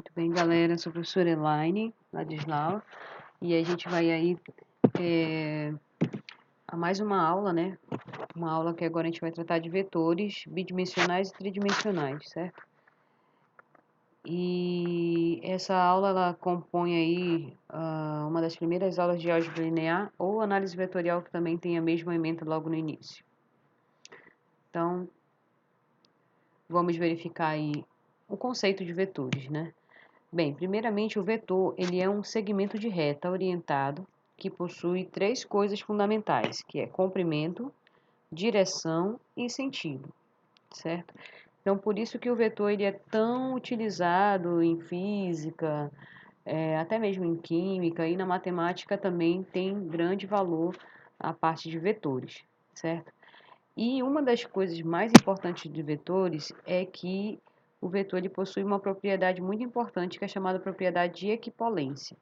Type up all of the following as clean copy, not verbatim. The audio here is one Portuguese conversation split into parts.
Muito bem, galera, sou a professora Elaine Ladislau e a gente vai aí a mais uma aula, né? Uma aula que agora a gente vai tratar de vetores bidimensionais e tridimensionais, certo? E essa aula ela compõe aí uma das primeiras aulas de álgebra linear ou análise vetorial que também tem a mesma ementa logo no início. Então, vamos verificar aí o conceito de vetores, né? Bem, primeiramente o vetor ele é um segmento de reta orientado que possui três coisas fundamentais, que é comprimento, direção e sentido, certo? Então, por isso que o vetor ele é tão utilizado em física, até mesmo em química e na matemática também tem grande valor a parte de vetores, certo? E uma das coisas mais importantes de vetores é que o vetor ele possui uma propriedade muito importante que é chamada propriedade de equipolência.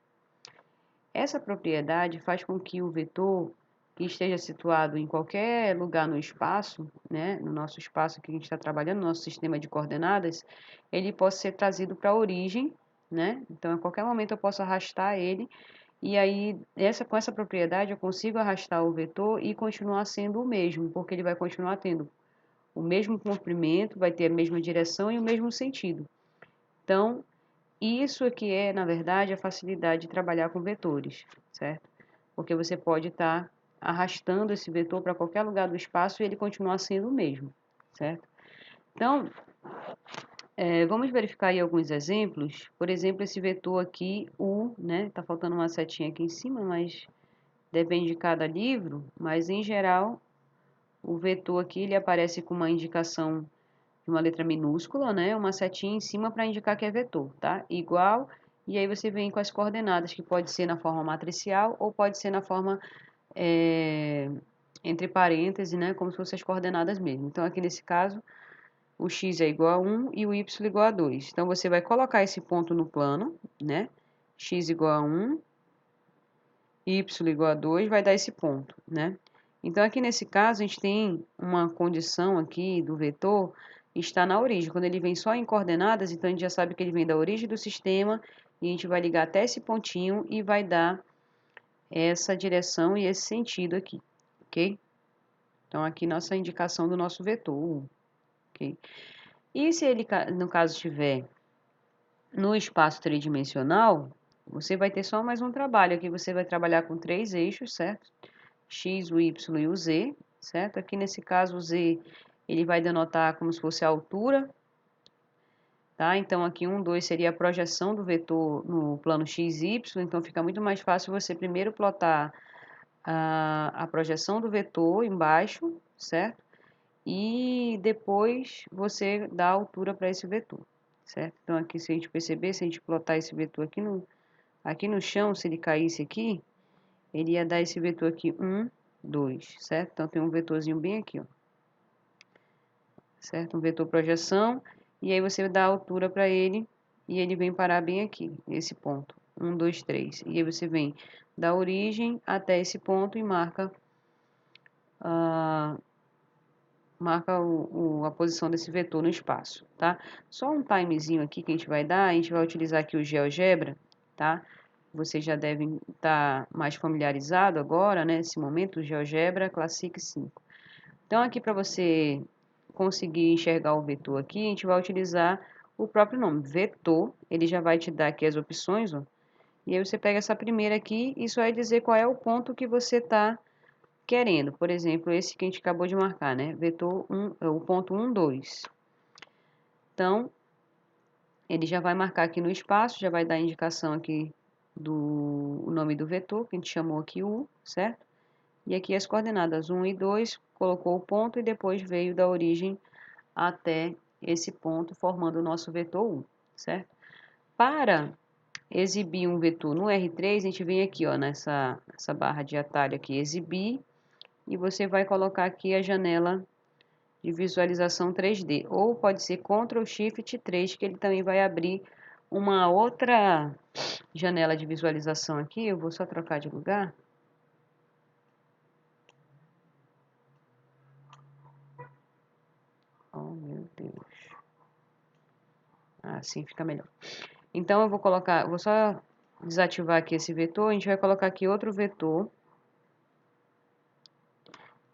Essa propriedade faz com que o vetor que esteja situado em qualquer lugar no espaço, né, no nosso espaço que a gente está trabalhando, no nosso sistema de coordenadas, ele possa ser trazido para a origem, né? Então, a qualquer momento eu posso arrastar ele e aí, com essa propriedade, eu consigo arrastar o vetor e continuar sendo o mesmo, porque ele vai continuar tendo o mesmo comprimento, vai ter a mesma direção e o mesmo sentido. Então, isso aqui é, na verdade, a facilidade de trabalhar com vetores, certo? Porque você pode estar arrastando esse vetor para qualquer lugar do espaço e ele continuar sendo o mesmo, certo? Então, vamos verificar aí alguns exemplos. Por exemplo, esse vetor aqui, U, né? Tá faltando uma setinha aqui em cima, mas depende de cada livro. Mas, em geral, o vetor aqui, ele aparece com uma indicação de uma letra minúscula, né? Uma setinha em cima para indicar que é vetor, tá? Igual, e aí você vem com as coordenadas, que pode ser na forma matricial ou pode ser na forma entre parênteses, né? Como se fossem as coordenadas mesmo. Então, aqui nesse caso, o x é igual a 1 e o y igual a 2. Então, você vai colocar esse ponto no plano, né? X igual a 1, y igual a 2, vai dar esse ponto, né? Então, aqui nesse caso, a gente tem uma condição aqui do vetor está na origem. Quando ele vem só em coordenadas, então a gente já sabe que ele vem da origem do sistema e a gente vai ligar até esse pontinho e vai dar essa direção e esse sentido aqui, ok? Então, aqui nossa indicação do nosso vetor, ok? E se ele, no caso, estiver no espaço tridimensional, você vai ter só mais um trabalho. Aqui você vai trabalhar com três eixos, certo? X, o Y e o Z, certo? Aqui nesse caso o Z, ele vai denotar como se fosse a altura, tá? Então aqui 1, 2 seria a projeção do vetor no plano x, y, então fica muito mais fácil você primeiro plotar a projeção do vetor embaixo, certo? E depois você dá a altura para esse vetor, certo? Então aqui se a gente perceber, se a gente plotar esse vetor aqui no chão, se ele caísse aqui, ele ia dar esse vetor aqui 1, 2, certo? Então tem um vetorzinho bem aqui, ó. Certo? Um vetor projeção, e aí você dá a altura para ele, e ele vem parar bem aqui, nesse ponto. 1, 2, 3. E aí você vem da origem até esse ponto e marca a posição desse vetor no espaço, tá? Só um timezinho aqui que a gente vai dar, a gente vai utilizar aqui o GeoGebra, tá? Vocês já devem estar mais familiarizado agora, né? Nesse momento, o GeoGebra Classic 5. Então, aqui para você conseguir enxergar o vetor aqui, a gente vai utilizar o próprio nome, vetor. Ele já vai te dar aqui as opções, ó. E aí você pega essa primeira aqui e só vai dizer qual é o ponto que você está querendo. Por exemplo, esse que a gente acabou de marcar, né? Vetor 1, o ponto 1, 2. Então, ele já vai marcar aqui no espaço, já vai dar a indicação aqui do nome do vetor, que a gente chamou aqui U, certo? E aqui as coordenadas 1 e 2, colocou o ponto e depois veio da origem até esse ponto, formando o nosso vetor 1, certo? Para exibir um vetor no R3, a gente vem aqui, ó, nessa barra de atalho aqui, exibir, e você vai colocar aqui a janela de visualização 3D, ou pode ser Ctrl Shift 3, que ele também vai abrir uma outra janela de visualização aqui. Eu vou só trocar de lugar. Oh, meu Deus. Assim fica melhor. Então, eu vou só desativar aqui esse vetor, a gente vai colocar aqui outro vetor.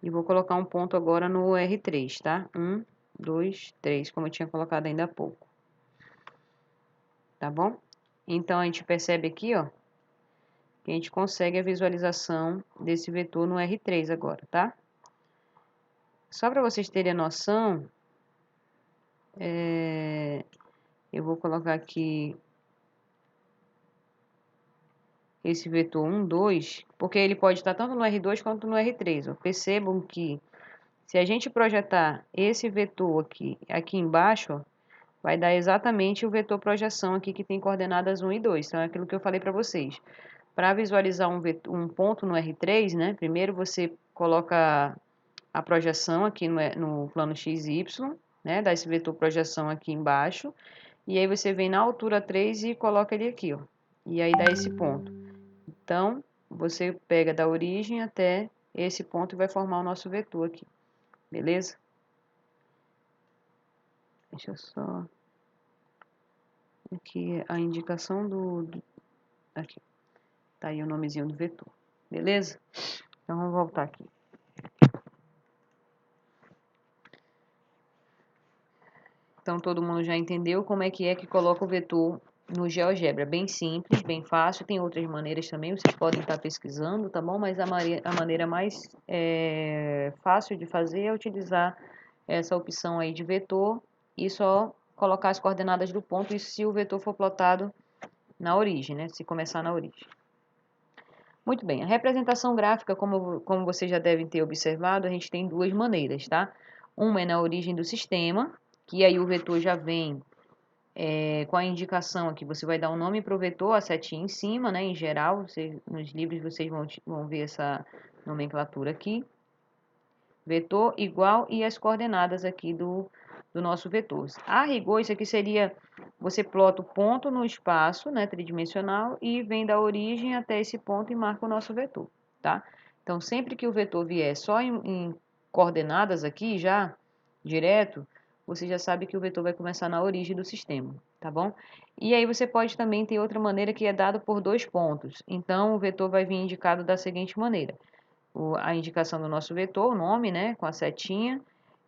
E vou colocar um ponto agora no R3, tá? 1, 2, 3, como eu tinha colocado ainda há pouco. Tá bom? Então, a gente percebe aqui, ó, que a gente consegue a visualização desse vetor no R3 agora, tá? Só para vocês terem a noção, eu vou colocar aqui esse vetor 1, 2, porque ele pode estar tanto no R2 quanto no R3. Ó. Percebam que se a gente projetar esse vetor aqui embaixo, ó, vai dar exatamente o vetor projeção aqui que tem coordenadas 1 e 2. Então, é aquilo que eu falei para vocês. Para visualizar um ponto no R3, né? Primeiro você coloca a projeção aqui no plano XY, né? Dá esse vetor projeção aqui embaixo. E aí você vem na altura 3 e coloca ele aqui, ó. E aí dá esse ponto. Então, você pega da origem até esse ponto e vai formar o nosso vetor aqui. Beleza? Deixa eu só... Aqui a indicação aqui. Tá aí o nomezinho do vetor. Beleza? Então, vamos voltar aqui. Então, todo mundo já entendeu como é que coloca o vetor no GeoGebra. Bem simples, bem fácil. Tem outras maneiras também, vocês podem estar pesquisando, tá bom? Mas a maneira mais fácil de fazer é utilizar essa opção aí de vetor e só colocar as coordenadas do ponto, isso se o vetor for plotado na origem, né? Se começar na origem. Muito bem, a representação gráfica, como vocês já devem ter observado, a gente tem duas maneiras, tá? Uma é na origem do sistema, que aí o vetor já vem com a indicação aqui, você vai dar um nome para o vetor, a setinha em cima, né? Em geral, nos livros vocês vão ver essa nomenclatura aqui. Vetor igual e as coordenadas aqui do nosso vetor. A rigor, isso aqui seria, você plota o ponto no espaço, né, tridimensional, e vem da origem até esse ponto e marca o nosso vetor, tá? Então, sempre que o vetor vier só em coordenadas aqui, já, direto, você já sabe que o vetor vai começar na origem do sistema, tá bom? E aí você pode também ter outra maneira que é dado por dois pontos. Então, o vetor vai vir indicado da seguinte maneira. A indicação do nosso vetor, o nome, né, com a setinha,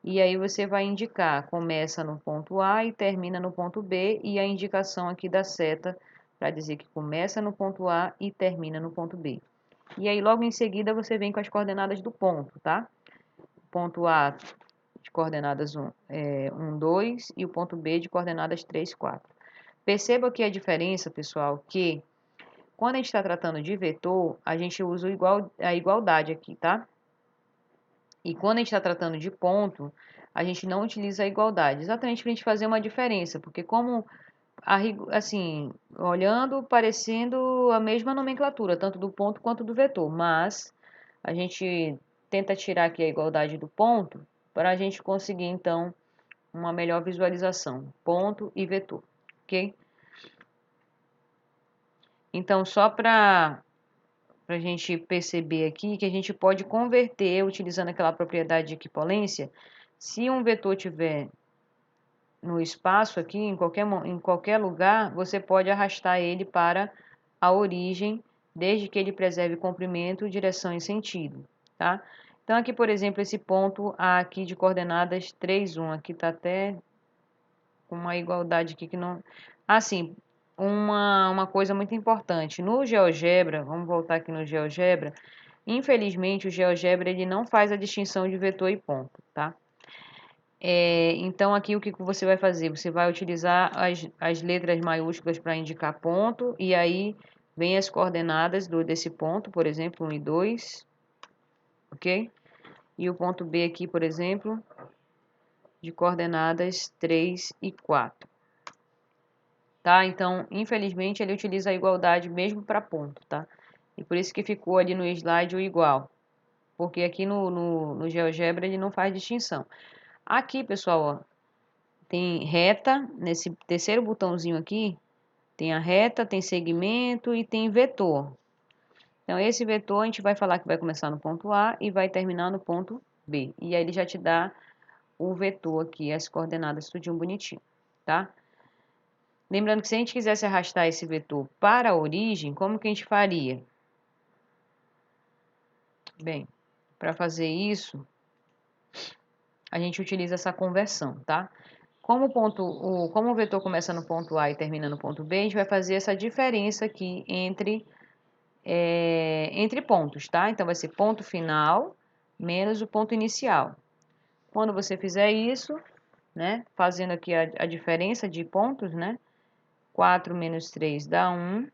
e aí você vai indicar, começa no ponto A e termina no ponto B, e a indicação aqui da seta para dizer que começa no ponto A e termina no ponto B. E aí logo em seguida você vem com as coordenadas do ponto, tá? Ponto A de coordenadas 1, 2 e o ponto B de coordenadas 3, 4. Perceba que a diferença, pessoal, que quando a gente está tratando de vetor, a gente usa a igualdade aqui, tá? E quando a gente está tratando de ponto, a gente não utiliza a igualdade, exatamente para a gente fazer uma diferença, porque como, assim, olhando, parecendo a mesma nomenclatura, tanto do ponto quanto do vetor, mas a gente tenta tirar aqui a igualdade do ponto para a gente conseguir, então, uma melhor visualização, ponto e vetor, ok? Então, só para a gente perceber aqui que a gente pode converter utilizando aquela propriedade de equipolência. Se um vetor tiver no espaço aqui, em qualquer lugar, você pode arrastar ele para a origem, desde que ele preserve comprimento, direção e sentido, tá? Então, aqui, por exemplo, esse ponto aqui de coordenadas 3, 1, aqui está até com uma igualdade aqui que não... Assim, uma coisa muito importante, no GeoGebra, vamos voltar aqui no GeoGebra, infelizmente o GeoGebra ele não faz a distinção de vetor e ponto, tá? Então aqui o que você vai fazer? Você vai utilizar as letras maiúsculas para indicar ponto, e aí vem as coordenadas desse ponto, por exemplo, 1 e 2, ok? E o ponto B aqui, por exemplo, de coordenadas 3 e 4. Tá? Então, infelizmente, ele utiliza a igualdade mesmo para ponto, tá? E por isso que ficou ali no slide o igual. Porque aqui no GeoGebra ele não faz distinção. Aqui, pessoal, ó, tem reta, nesse terceiro botãozinho aqui, tem a reta, tem segmento e tem vetor. Então, esse vetor a gente vai falar que vai começar no ponto A e vai terminar no ponto B. E aí ele já te dá o vetor aqui, as coordenadas tudinho bonitinho, tá? Lembrando que se a gente quisesse arrastar esse vetor para a origem, como que a gente faria? Bem, para fazer isso, a gente utiliza essa conversão, tá? Como o vetor começa no ponto A e termina no ponto B, a gente vai fazer essa diferença aqui entre pontos, tá? Então, vai ser ponto final menos o ponto inicial. Quando você fizer isso, né, fazendo aqui a diferença de pontos, né, 4 menos 3 dá 1,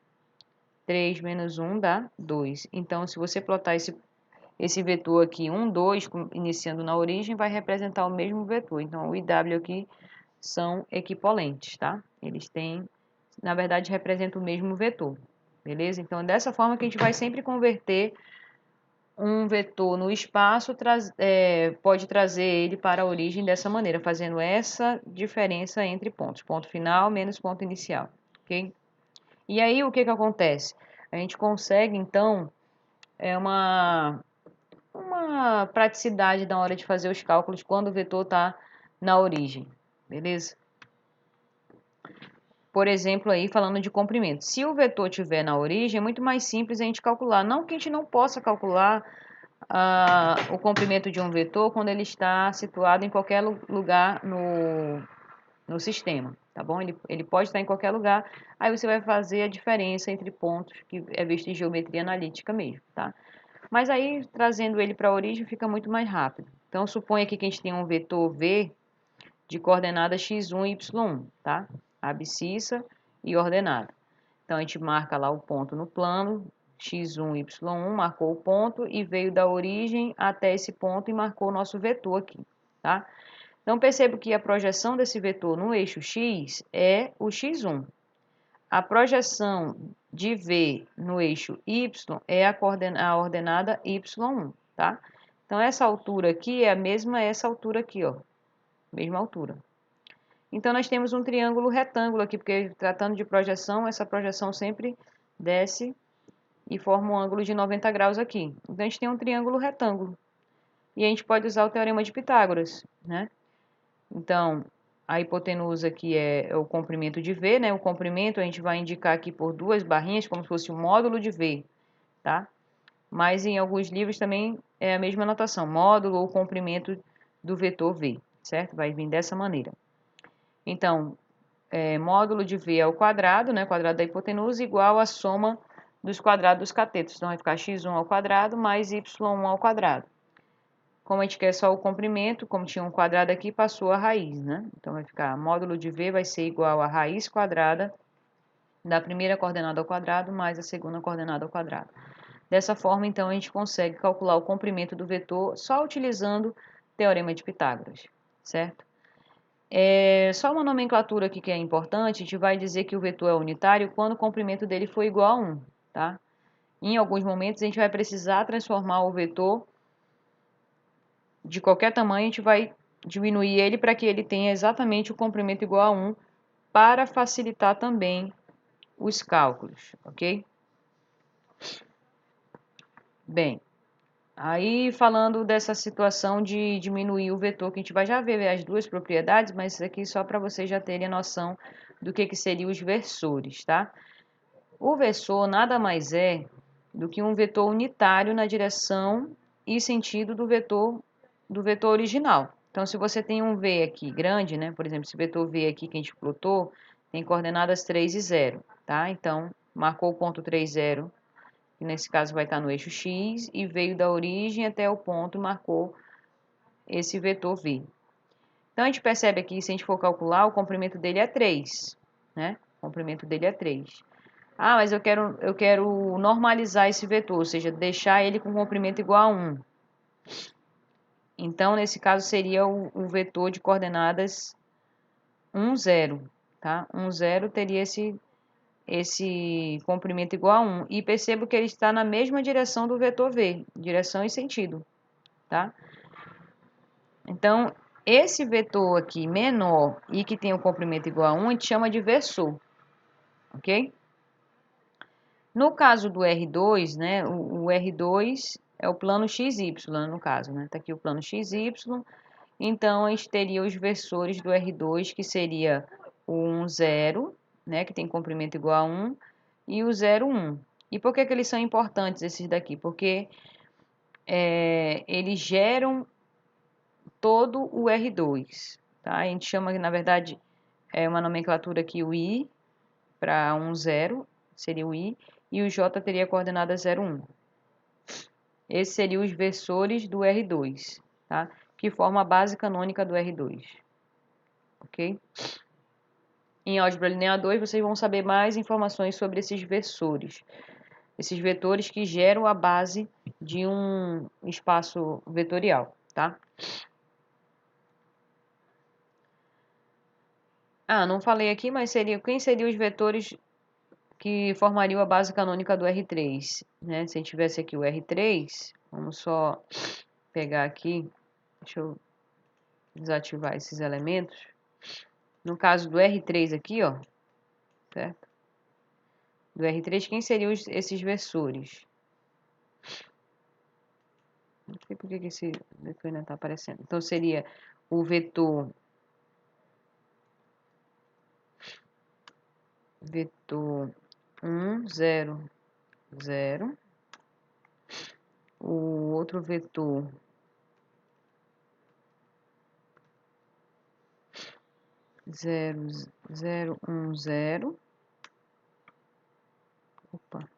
3 menos 1 dá 2. Então, se você plotar esse vetor aqui, 1, 2, iniciando na origem, vai representar o mesmo vetor. Então, o e W aqui são equivalentes, tá? Eles têm, na verdade, representam o mesmo vetor, beleza? Então, dessa forma que a gente vai sempre converter um vetor no espaço, pode trazer ele para a origem dessa maneira, fazendo essa diferença entre pontos. Ponto final menos ponto inicial, ok? E aí, o que que acontece? A gente consegue, então, uma praticidade na hora de fazer os cálculos quando o vetor está na origem, beleza? Por exemplo, aí falando de comprimento. Se o vetor estiver na origem, é muito mais simples a gente calcular. Não que a gente não possa calcular o comprimento de um vetor quando ele está situado em qualquer lugar no sistema, tá bom? Ele pode estar em qualquer lugar, aí você vai fazer a diferença entre pontos, que é visto em geometria analítica mesmo, tá? Mas aí, trazendo ele para a origem, fica muito mais rápido. Então, suponha aqui que a gente tem um vetor V de coordenadas x1 e y1, tá? Abscissa e ordenada. Então, a gente marca lá o ponto no plano, x1, y1, marcou o ponto e veio da origem até esse ponto e marcou o nosso vetor aqui, tá? Então, percebo que a projeção desse vetor no eixo x é o x1. A projeção de V no eixo y é a ordenada y1, tá? Então, essa altura aqui é a mesma essa altura aqui, ó. Mesma altura. Então, nós temos um triângulo retângulo aqui, porque tratando de projeção, essa projeção sempre desce e forma um ângulo de 90 graus aqui. Então, a gente tem um triângulo retângulo. E a gente pode usar o teorema de Pitágoras, né? Então, a hipotenusa aqui é o comprimento de V, né? O comprimento a gente vai indicar aqui por duas barrinhas, como se fosse o módulo de V, tá? Mas em alguns livros também é a mesma notação, módulo ou comprimento do vetor V, certo? Vai vir dessa maneira. Então, módulo de V ao quadrado, né? Quadrado da hipotenusa, igual a soma dos quadrados dos catetos. Então, vai ficar x1 ao quadrado mais y1 ao quadrado. Como a gente quer só o comprimento, como tinha um quadrado aqui, passou a raiz, né? Então, vai ficar módulo de V vai ser igual a raiz quadrada da primeira coordenada ao quadrado mais a segunda coordenada ao quadrado. Dessa forma, então, a gente consegue calcular o comprimento do vetor só utilizando o teorema de Pitágoras, certo? Só uma nomenclatura aqui que é importante, a gente vai dizer que o vetor é unitário quando o comprimento dele for igual a 1, tá? Em alguns momentos, a gente vai precisar transformar o vetor de qualquer tamanho, a gente vai diminuir ele para que ele tenha exatamente o comprimento igual a 1 para facilitar também os cálculos, ok? Bem, aí falando dessa situação de diminuir o vetor, que a gente vai já ver as duas propriedades, mas isso aqui só para vocês já terem a noção do que seriam os versores, tá? O versor nada mais é do que um vetor unitário na direção e sentido do vetor original. Então, se você tem um V aqui grande, né? Por exemplo, esse vetor V aqui que a gente plotou, tem coordenadas 3 e 0, tá? Então, marcou o ponto 3, 0, que nesse caso vai estar no eixo X, e veio da origem até o ponto e marcou esse vetor V. Então, a gente percebe aqui, se a gente for calcular, o comprimento dele é 3, né? O comprimento dele é 3. Ah, mas eu quero normalizar esse vetor, ou seja, deixar ele com comprimento igual a 1. Então, nesse caso, seria o vetor de coordenadas 1, 0, tá? 1, 0 teria esse comprimento igual a 1. E percebo que ele está na mesma direção do vetor V, direção e sentido, tá? Então, esse vetor aqui menor e que tem o comprimento igual a 1, a gente chama de versor, ok? No caso do R2, né, o R2 é o plano XY, no caso, né? Tá aqui o plano XY. Então, a gente teria os versores do R2, que seria o 1, 0, né, que tem comprimento igual a 1, e o 0, 1. E por que que eles são importantes, esses daqui? Porque eles geram todo o R2, tá? A gente chama, na verdade, uma nomenclatura aqui, o I, para 1, 0, seria o I, e o J teria a coordenada 0, 1. Esses seriam os versores do R2, tá? Que formam a base canônica do R2, ok? Em álgebra linear 2, vocês vão saber mais informações sobre esses versores, esses vetores que geram a base de um espaço vetorial, tá? Não falei aqui, mas quem seriam os vetores que formariam a base canônica do R3, né? Se a gente tivesse aqui o R3, vamos só pegar aqui, deixa eu desativar esses elementos. No caso do R3 aqui, ó, certo? Do R3, quem seriam esses versores? Não sei por que esse vetor ainda está aparecendo. Então, seria o vetor 1, 0, 0. O outro vetor 0, 0, 1, 0. Opa.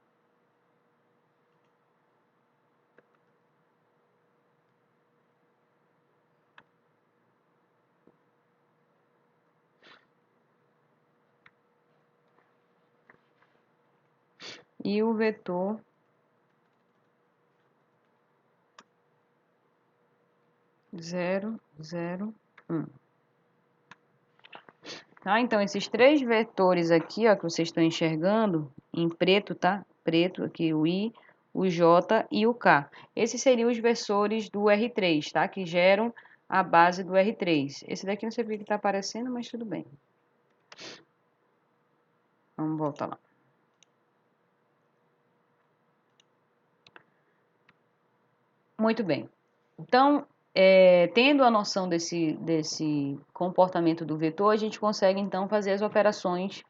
E o vetor 0, 0, 1. Tá? Então, esses três vetores aqui, ó, que vocês estão enxergando, em preto, tá? Preto, aqui o I, o J e o K. Esses seriam os versores do R3, tá? Que geram a base do R3. Esse daqui não sei por que está aparecendo, mas tudo bem. Vamos voltar lá. Muito bem. Então, tendo a noção desse comportamento do vetor, a gente consegue, então, fazer as operações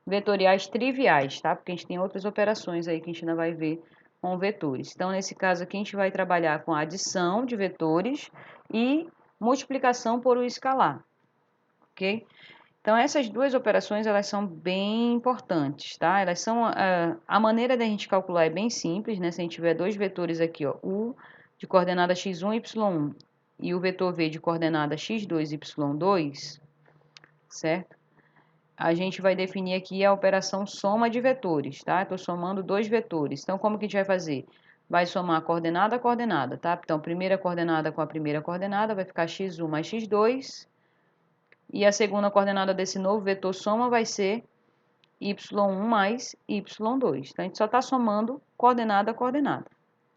vetoriais triviais, tá? Porque a gente tem outras operações aí que a gente ainda vai ver com vetores. Então, nesse caso aqui, a gente vai trabalhar com a adição de vetores e multiplicação por um escalar, ok? Então, essas duas operações, elas são bem importantes, tá? Elas são, a maneira da gente calcular é bem simples, né? Se a gente tiver dois vetores aqui, ó, U de coordenada x1 e y1 e o vetor V de coordenada x2 e y2, certo? A gente vai definir aqui a operação soma de vetores, tá? Estou somando dois vetores. Então, como que a gente vai fazer? Vai somar coordenada a coordenada, tá? Então, primeira coordenada com a primeira coordenada vai ficar x1 mais x2. E a segunda coordenada desse novo vetor soma vai ser y1 mais y2. Então, a gente só está somando coordenada a coordenada,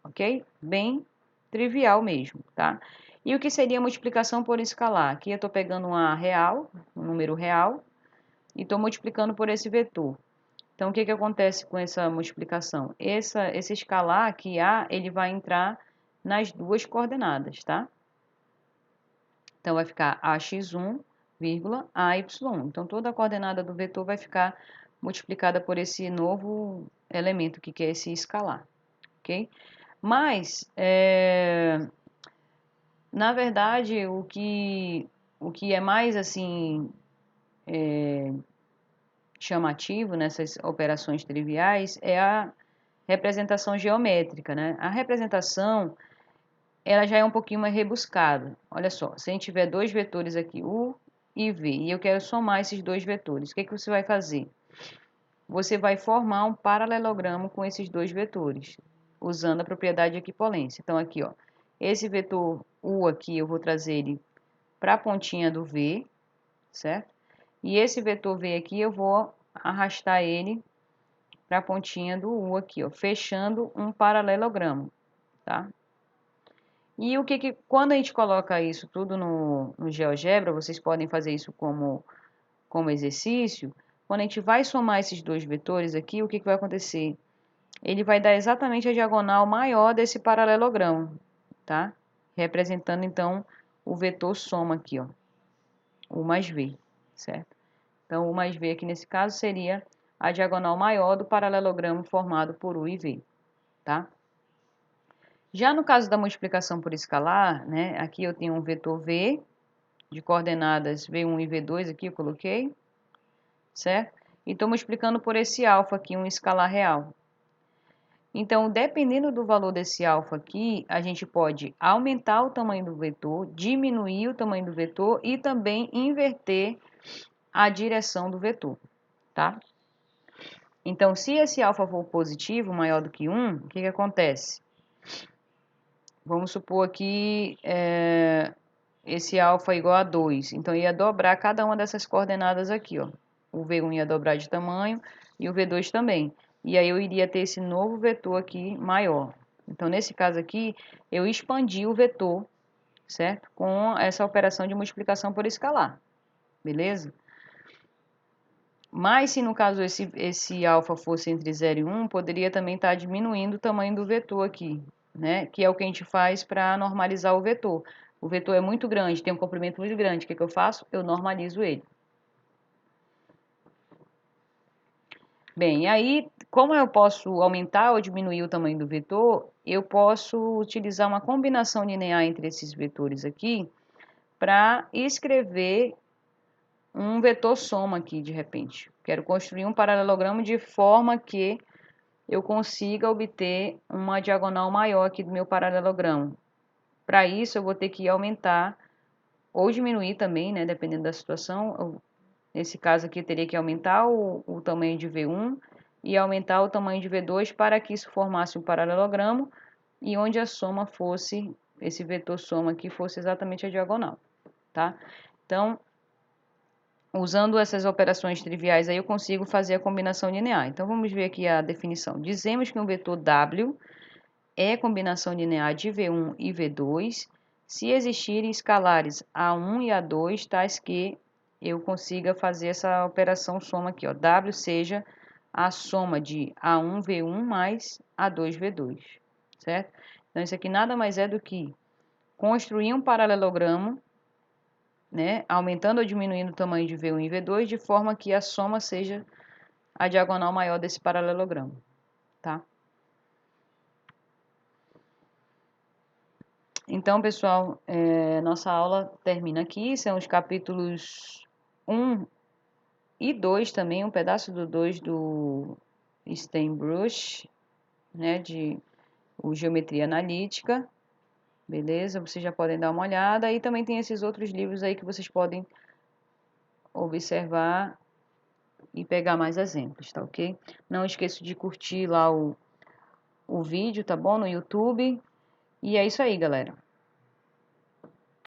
ok? Bem trivial mesmo, tá? E o que seria multiplicação por escalar? Aqui eu estou pegando um número real, e estou multiplicando por esse vetor. Então, o que acontece com essa multiplicação? Esse escalar aqui, A, ele vai entrar nas duas coordenadas, tá? Então, vai ficar AX1, AY. Então, toda a coordenada do vetor vai ficar multiplicada por esse novo elemento que é esse escalar, ok? Mas, na verdade, o que é mais, assim, chamativo nessas operações triviais é a representação geométrica, né? A representação, ela já é um pouquinho mais rebuscada. Olha só, se a gente tiver dois vetores aqui, U e V, e eu quero somar esses dois vetores, o que você vai fazer? Você vai formar um paralelogramo com esses dois vetores, usando a propriedade de equipolência. Então, aqui, ó, esse vetor U aqui, eu vou trazer ele para a pontinha do V, certo? E esse vetor V aqui, eu vou arrastar ele para a pontinha do U aqui, ó, fechando um paralelogramo, tá? E quando a gente coloca isso tudo no GeoGebra, vocês podem fazer isso como exercício, quando a gente vai somar esses dois vetores aqui, o que vai acontecer? Ele vai dar exatamente a diagonal maior desse paralelogramo, tá? Representando, então, o vetor soma aqui, ó, U mais V, certo? Então, o mais V aqui nesse caso seria a diagonal maior do paralelogramo formado por U e V, tá? Já no caso da multiplicação por escalar, né, aqui eu tenho um vetor V, de coordenadas V1 e V2 aqui eu coloquei, certo? E estou multiplicando por esse alfa aqui, um escalar real. Então, dependendo do valor desse alfa aqui, a gente pode aumentar o tamanho do vetor, diminuir o tamanho do vetor e também inverter a direção do vetor, tá? Então, se esse alfa for positivo, maior do que 1, o que acontece? Vamos supor aqui esse alfa igual a 2. Então, ia dobrar cada uma dessas coordenadas aqui, ó. O V1 ia dobrar de tamanho e o V2 também. E aí eu iria ter esse novo vetor aqui maior. Então, nesse caso aqui, eu expandi o vetor, certo? Com essa operação de multiplicação por escalar, beleza? Mas se no caso esse alfa fosse entre 0 e 1, poderia também estar diminuindo o tamanho do vetor aqui, né? Que é o que a gente faz para normalizar o vetor. O vetor é muito grande, tem um comprimento muito grande. O que eu faço? Eu normalizo ele. Bem, e aí, como eu posso aumentar ou diminuir o tamanho do vetor, eu posso utilizar uma combinação linear entre esses vetores aqui para escrever um vetor soma aqui, de repente. Quero construir um paralelogramo de forma que eu consiga obter uma diagonal maior aqui do meu paralelogramo. Para isso, eu vou ter que aumentar ou diminuir também, né, dependendo da situação. Nesse caso aqui, eu teria que aumentar o tamanho de V1 e aumentar o tamanho de V2 para que isso formasse um paralelogramo e onde a soma fosse, esse vetor soma aqui, fosse exatamente a diagonal, tá? Então, usando essas operações triviais aí, eu consigo fazer a combinação linear. Então, vamos ver aqui a definição. Dizemos que um vetor W é combinação linear de V1 e V2 se existirem escalares A1 e A2, tais que eu consiga fazer essa operação soma aqui, ó. W seja a soma de A1V1 mais A2V2, certo? Então, isso aqui nada mais é do que construir um paralelogramo, né, aumentando ou diminuindo o tamanho de V1 e V2, de forma que a soma seja a diagonal maior desse paralelogramo, tá? Então, pessoal, nossa aula termina aqui. São os capítulos 1 e 2 também, um pedaço do 2 do Steinbruch, né, de Geometria Analítica, beleza? Vocês já podem dar uma olhada. E também tem esses outros livros aí que vocês podem observar e pegar mais exemplos, tá ok? Não esqueça de curtir lá o vídeo, tá bom? No YouTube. E é isso aí, galera.